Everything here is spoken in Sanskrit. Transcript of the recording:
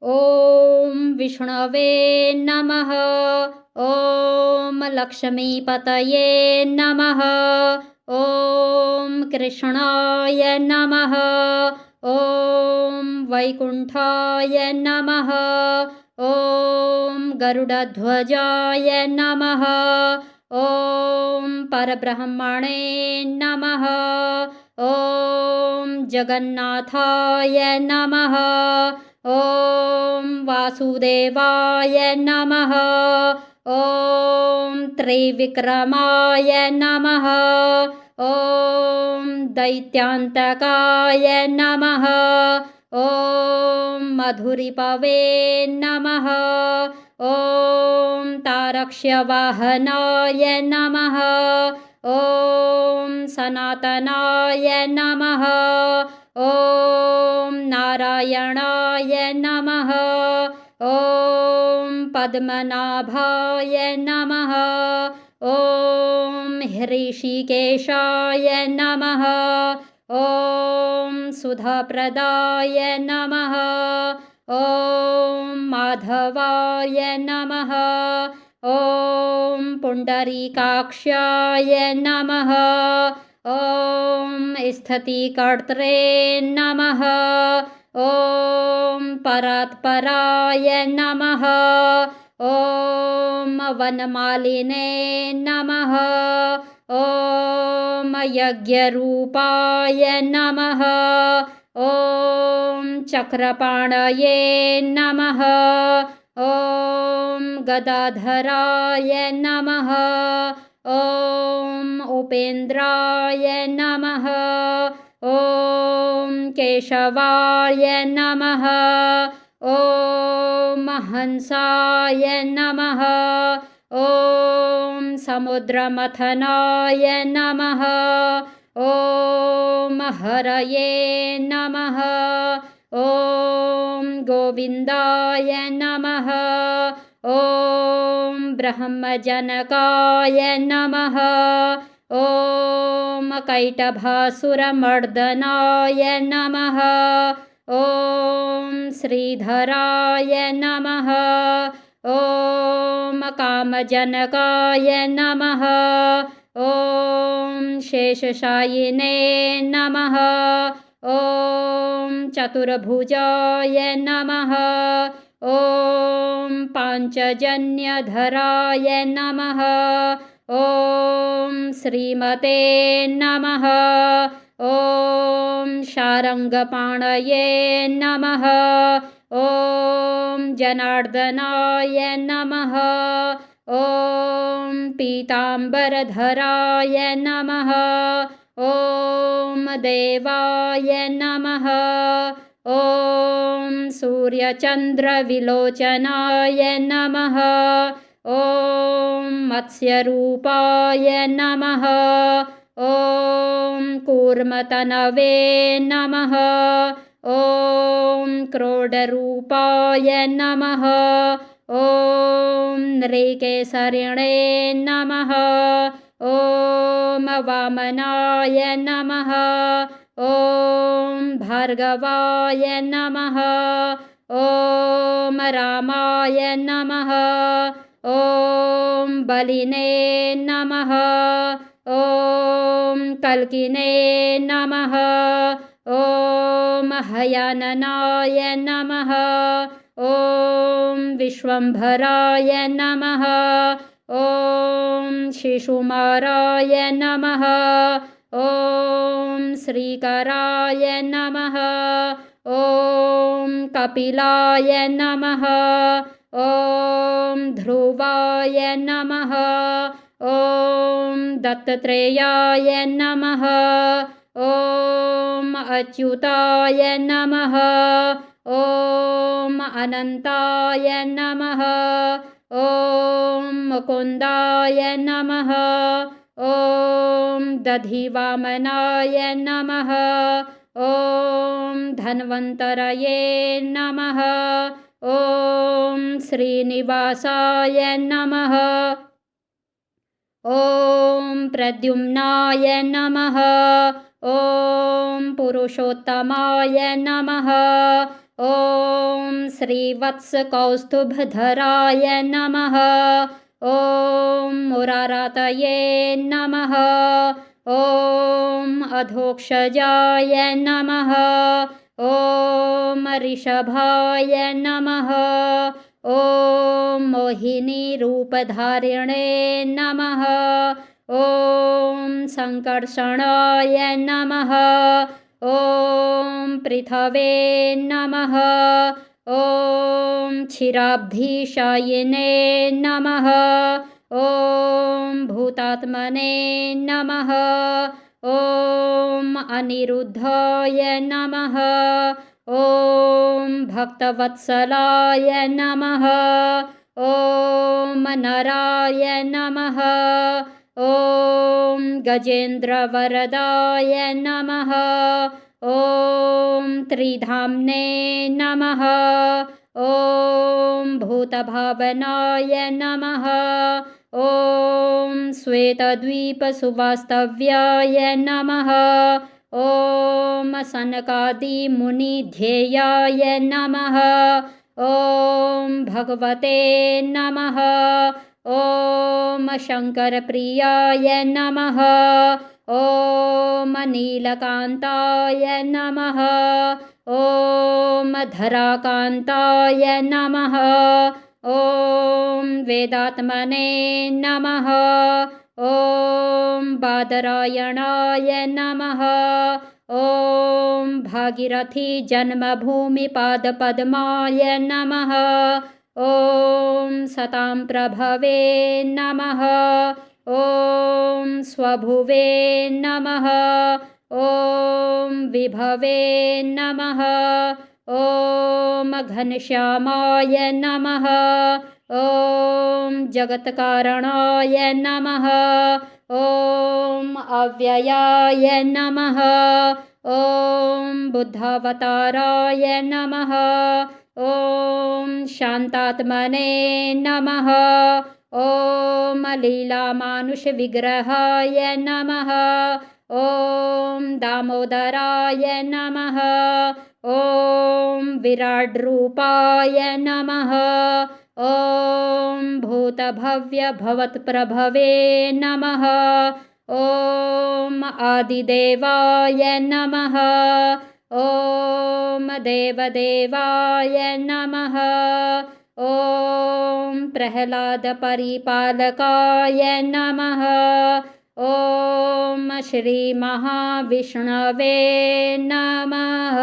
ॐ विष्णवे नमः। ॐ लक्ष्मीपतये नमः। ॐ कृष्णाय नमः। ॐ वैकुण्ठाय नमः। ॐ गरुडध्वजाय नमः। ॐ परब्रह्मणे नमः। ॐ जगन्नाथाय नमः। ॐ वासुदेवाय नमः। ॐ त्रिविक्रमाय नमः। ॐ दैत्यान्तकाय नमः। ॐ मधुरिपवे नमः। ॐ तारक्ष्यवाहनाय नमः। ॐ सनातनाय नमः। ॐ नारायणाय नमः। ॐ पद्मनाभाय नमः। ॐ हृषीकेशाय नमः। ॐ सुधाप्रदाय नमः। ॐ माधवाय नमः। ॐ पुण्डरीकाक्षाय नमः। ॐ स्थितिकर्त्रे नमः। ॐ परात्पराय नमः। ॐ वनमालिने नमः। ॐ यज्ञरूपाय नमः। ॐ चक्रपाणये नमः। ॐ गदाधराय नमः। ॐ उपेन्द्राय नमः। ॐ केशवाय नमः। ॐ हंसाय नमः। ॐ समुद्रमथनाय नमः। ॐ हरये नमः। ॐ गोविन्दाय नमः। ॐ ब्रह्मजनकाय नमः। ॐ कैटभासुरमर्दनाय नमः। ॐ श्रीधराय नमः। ॐ कामजनकाय नमः। ॐ शेषशायिने नमः। ॐ चतुर्भुजाय नमः। ॐ पाञ्चजन्यधराय नमः। ॐ श्रीमते नमः। ॐ शारङ्गपाणये नमः। ॐ जनार्दनाय नमः। ॐ पीताम्बरधराय नमः। ॐ देवाय नमः। ॐ सूर्यचन्द्रविलोचनाय नमः। ॐ मत्स्यरूपाय नमः। ॐ कूर्मतनवे नमः। ॐ क्रोडरूपाय नमः। ॐ नृकेसरिणे नमः। ॐ वामनाय नमः। ॐ भार्गवाय नमः। ॐ रामाय नमः। ॐ बलिने नमः। ॐ कल्किने नमः। ॐ हयाननाय नमः। ॐ विश्वम्भराय नमः। ॐ शिशुमाराय नमः। ॐ श्रीकराय नमः। ॐ कपिलाय नमः। ॐ ध्रुवाय नमः। ॐ दत्तात्रेयाय नमः। ॐ अच्युताय नमः। ॐ अनन्ताय नमः। ॐ मुकुन्दाय नमः। ॐ दधिवामनाय नमः। ॐ धन्वन्तरये नमः। ॐ श्रीनिवासाय नमः। ॐ प्रद्युम्नाय नमः। ॐ पुरुषोत्तमाय नमः। ॐ श्रीवत्सकौस्तुभधराय नमः। ॐ मुरारातये नमः। ॐ अधोक्षजाय नमः। ॐ ऋषभाय नमः। ॐ मोहिनीरूपधारिणे नमः। ॐ सङ्कर्षणाय नमः। ॐ पृथवे नमः। ॐ क्षीराब्धिशायिने नमः। ॐ भूतात्मने नमः। ॐ अनिरुद्धाय नमः। ॐ भक्तवत्सलाय नमः। ॐ नराय नमः। ॐ गजेन्द्रवरदाय नमः। ॐ त्रिधाम्ने नमः। ॐ भूतभावनाय नमः। ॐ श्वेतद्वीपसुवास्तव्याय नमः। ॐ सनकादिमुनिध्येयाय नमः। ॐ भगवते नमः। ॐ शङ्करप्रियाय नमः। ॐ नीलकान्ताय नमः। ॐ धराकान्ताय नमः। ॐ वेदात्मने नमः। ॐ बादरायणाय नमः। ॐ भागीरथी जन्मभूमिपादपद्माय नमः। ॐ सतां प्रभवे नमः। ॐ स्वभुवे नमः। ॐ विभवे नमः। ॐ घनश्यामाय नमः। ॐ जगत्कारणाय नमः। ॐ अव्ययाय नमः। ॐ बुद्धावताराय नमः। ॐ शान्तात्मने नमः। ॐ लीलामानुषविग्रहाय नमः। ॐ दामोदराय नमः। ॐ विराड्रूपाय नमः। ॐ भूतभव्यभवत्प्रभवे नमः। ॐ आदिदेवाय नमः। ॐ देवदेवाय नमः। ॐ प्रह्लादपरिपालकाय नमः। ॐ श्रीमहाविष्णवे नमः।